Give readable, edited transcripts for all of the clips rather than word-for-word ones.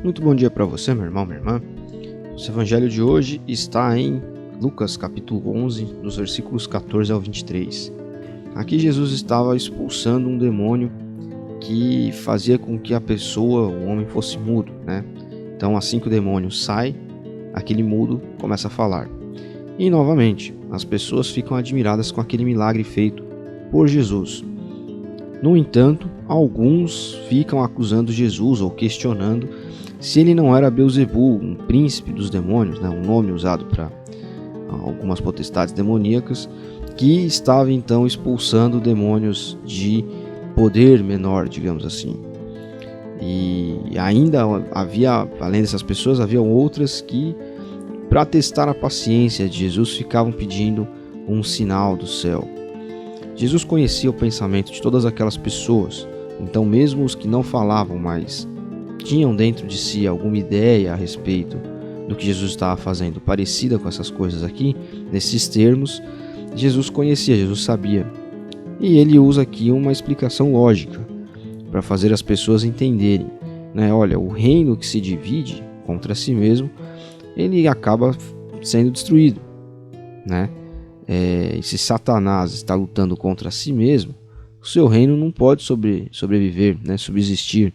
Muito bom dia para você, meu irmão, minha irmã. O evangelho de hoje está em Lucas capítulo 11, dos versículos 14 ao 23. Aqui Jesus estava expulsando um demônio que fazia com que a pessoa, o homem, fosse mudo, né? Então, assim que o demônio sai, aquele mudo começa a falar. E, novamente, as pessoas ficam admiradas com aquele milagre feito por Jesus. No entanto, alguns ficam acusando Jesus ou questionando se ele não era Beelzebul, um príncipe dos demônios, né? Um nome usado para algumas potestades demoníacas, que estava então expulsando demônios de poder menor, digamos assim. E ainda havia, além dessas pessoas, havia outras que, para testar a paciência de Jesus, ficavam pedindo um sinal do céu. Jesus conhecia o pensamento de todas aquelas pessoas, então mesmo os que não falavam, mas tinham dentro de si alguma ideia a respeito do que Jesus estava fazendo, parecida com essas coisas aqui, nesses termos, Jesus conhecia, Jesus sabia. E ele usa aqui uma explicação lógica para fazer as pessoas entenderem, né? Olha, o reino que se divide contra si mesmo, ele acaba sendo destruído, né? E se Satanás está lutando contra si mesmo, o seu reino não pode sobreviver, né? Subsistir.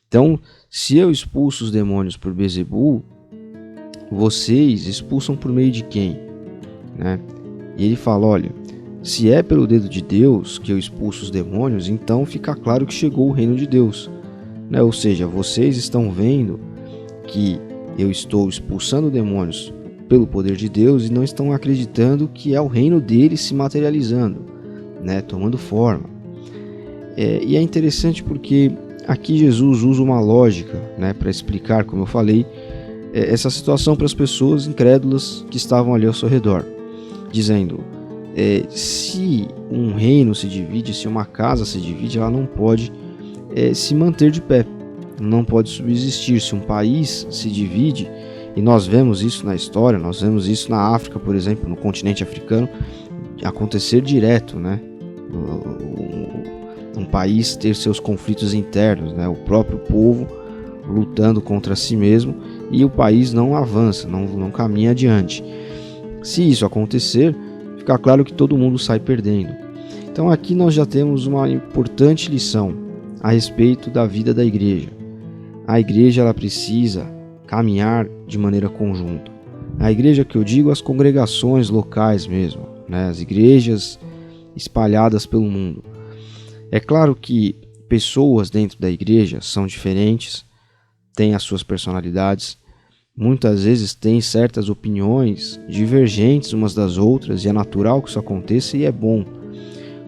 Então, se eu expulso os demônios por Beelzebul, vocês expulsam por meio de quem? Né? E ele fala, olha, se é pelo dedo de Deus que eu expulso os demônios, então fica claro que chegou o reino de Deus. Né? Ou seja, vocês estão vendo que eu estou expulsando demônios pelo poder de Deus e não estão acreditando que é o reino dele se materializando, né? Tomando forma. E é interessante porque aqui Jesus usa uma lógica, né, para explicar, como eu falei, essa situação para as pessoas incrédulas que estavam ali ao seu redor, dizendo, se um reino se divide, se uma casa se divide, ela não pode se manter de pé, não pode subsistir. Se um país se divide, e nós vemos isso na história, nós vemos isso na África, por exemplo, no continente africano, acontecer direto, né? Um país ter seus conflitos internos, né? O próprio povo lutando contra si mesmo e o país não avança, não caminha adiante. Se isso acontecer, fica claro que todo mundo sai perdendo. Então aqui nós já temos uma importante lição a respeito da vida da igreja. A igreja ela precisa caminhar de maneira conjunta. A igreja que eu digo, as congregações locais mesmo, né? As igrejas espalhadas pelo mundo. É claro que pessoas dentro da igreja são diferentes, têm as suas personalidades, muitas vezes têm certas opiniões divergentes umas das outras, e é natural que isso aconteça e é bom.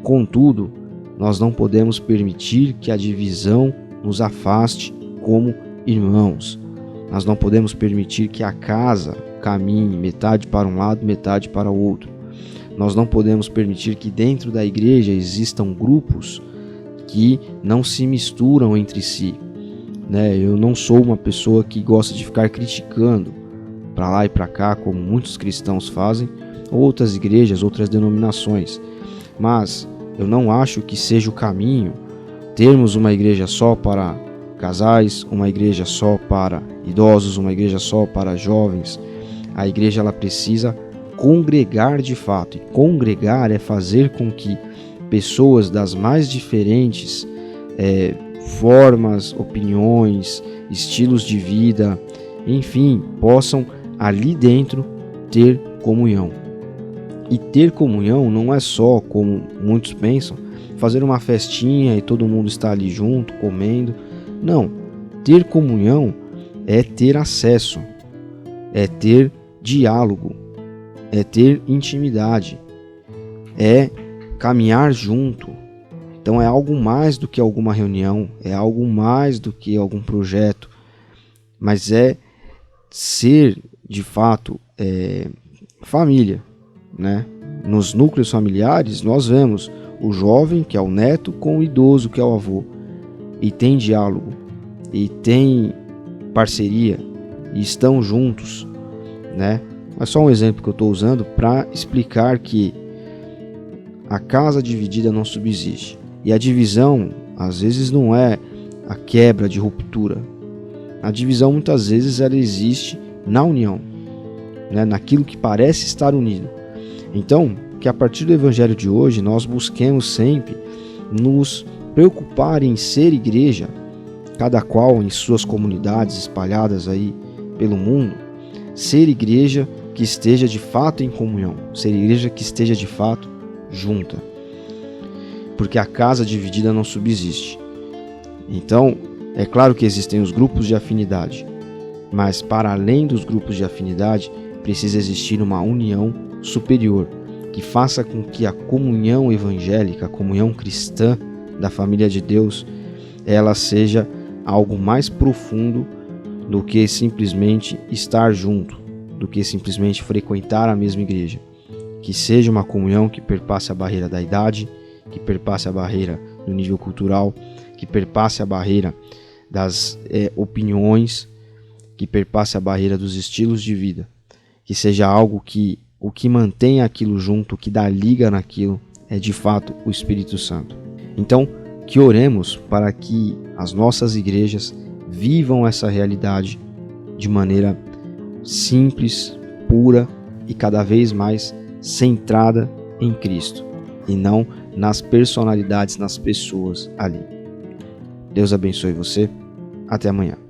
Contudo, nós não podemos permitir que a divisão nos afaste como irmãos. Nós não podemos permitir que a casa caminhe metade para um lado, metade para o outro. Nós não podemos permitir que dentro da igreja existam grupos que não se misturam entre si. Né? Eu não sou uma pessoa que gosta de ficar criticando para lá e para cá, como muitos cristãos fazem, outras igrejas, outras denominações. Mas eu não acho que seja o caminho termos uma igreja só para casais, uma igreja só para idosos, uma igreja só para jovens. A igreja ela precisa congregar de fato, e congregar é fazer com que pessoas das mais diferentes formas, opiniões, estilos de vida, enfim, possam ali dentro ter comunhão. E ter comunhão não é só, como muitos pensam, fazer uma festinha e todo mundo está ali junto, comendo. Não, ter comunhão é ter acesso, é ter diálogo, é ter intimidade, é caminhar junto. Então é algo mais do que alguma reunião, é algo mais do que algum projeto, mas é ser de fato família, né? Nos núcleos familiares nós vemos o jovem, que é o neto, com o idoso, que é o avô, e tem diálogo, e tem parceria, e estão juntos, né? É só um exemplo que eu estou usando para explicar que a casa dividida não subsiste. E a divisão, às vezes, não é a quebra de ruptura. A divisão muitas vezes ela existe na união, né? Naquilo que parece estar unido. Então, que a partir do evangelho de hoje nós busquemos sempre nos preocupar em ser igreja, cada qual em suas comunidades espalhadas aí pelo mundo, ser igreja que esteja de fato em comunhão, ser igreja que esteja de fato junta. Porque a casa dividida não subsiste. Então, é claro que existem os grupos de afinidade, mas para além dos grupos de afinidade, precisa existir uma união superior, que faça com que a comunhão evangélica, a comunhão cristã da família de Deus, ela seja algo mais profundo do que simplesmente estar junto, do que simplesmente frequentar a mesma igreja. Que seja uma comunhão que perpasse a barreira da idade, que perpasse a barreira do nível cultural, que perpasse a barreira das opiniões, que perpasse a barreira dos estilos de vida. Que seja algo que o que mantém aquilo junto, o que dá liga naquilo, é de fato o Espírito Santo. Então, que oremos para que as nossas igrejas vivam essa realidade de maneira simples, pura e cada vez mais centrada em Cristo e não nas personalidades, nas pessoas ali. Deus abençoe você. Até amanhã.